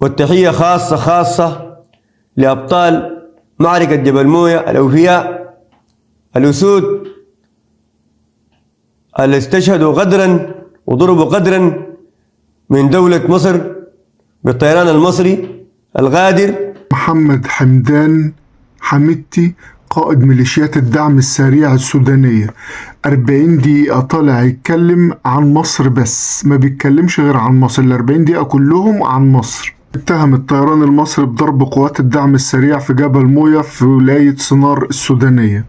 والتحية خاصة خاصة لأبطال معركة جبل موية الأوفياء، الأسود اللي استشهدوا غدرا وضربوا قدرا من دولة مصر بالطيران المصري الغادر. محمد حمدان حميدتي قائد ميليشيات الدعم السريع السودانية 40 دقيقة طالع يتكلم عن مصر، بس ما بيتكلمش غير عن مصر. ال 40 دقيقة كلهم عن مصر. اتهم الطيران المصري بضرب قوات الدعم السريع في جبل موية في ولاية صنار السودانية،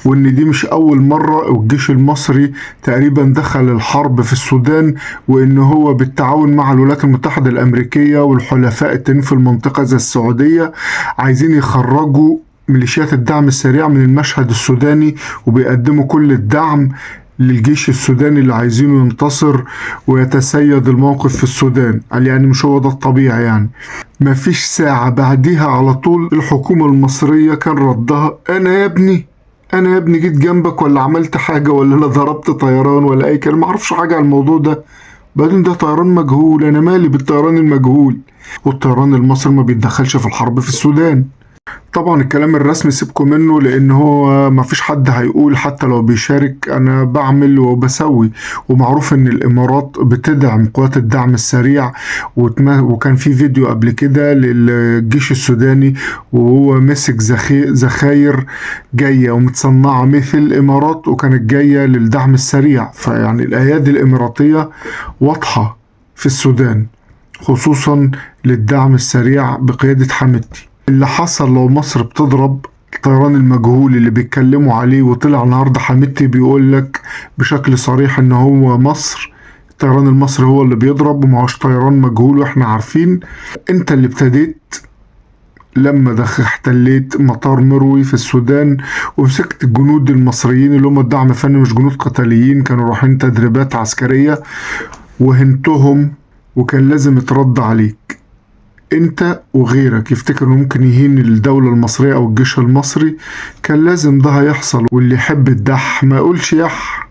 وان دي مش اول مرة الجيش المصري تقريبا دخل الحرب في السودان، وان هو بالتعاون مع الولايات المتحدة الامريكية والحلفاء التانيين في المنطقة زي السعودية عايزين يخرجوا ميليشيات الدعم السريع من المشهد السوداني، وبيقدموا كل الدعم للجيش السوداني اللي عايزينه ينتصر ويتسيد الموقف في السودان. قال يعني مش هو ده الطبيعي يعني. مفيش ساعة بعديها على طول الحكومة المصرية كان ردها أنا يا ابني جيت جنبك ولا عملت حاجة ولا أنا ضربت طيران ولا أي كلام، معرفش حاجة عن الموضوع ده. بعدين ده طيران مجهول، أنا مالي بالطيران المجهول، والطيران المصري ما بيتدخلش في الحرب في السودان. طبعا الكلام الرسمي سيبكم منه، لان هو ما فيش حد هيقول حتى لو بيشارك انا بعمل وبسوي. ومعروف ان الامارات بتدعم قوات الدعم السريع، وكان في فيديو قبل كده للجيش السوداني وهو مسك ذخاير جاية ومتصنعة مثل الامارات وكانت جاية للدعم السريع. فيعني الايادي الاماراتية واضحة في السودان، خصوصا للدعم السريع بقيادة حميدتي. اللي حصل لو مصر بتضرب الطيران المجهول اللي بيتكلموا عليه، وطلع النهارده حميدتي بيقول لك بشكل صريح ان هو مصر الطيران المصري هو اللي بيضرب وما هوش طيران مجهول، واحنا عارفين. انت اللي ابتديت لما احتليت مطار مروي في السودان ومسكت الجنود المصريين اللي هم الدعم الفني، مش جنود قتاليين، كانوا رايحين تدريبات عسكرية، وهنتهم وكان لازم يترد عليك. انت وغيرك يفتكر انه ممكن يهين الدولة المصرية او الجيش المصري، كان لازم ده هيحصل. واللي يحب الدح ما يقولش يح.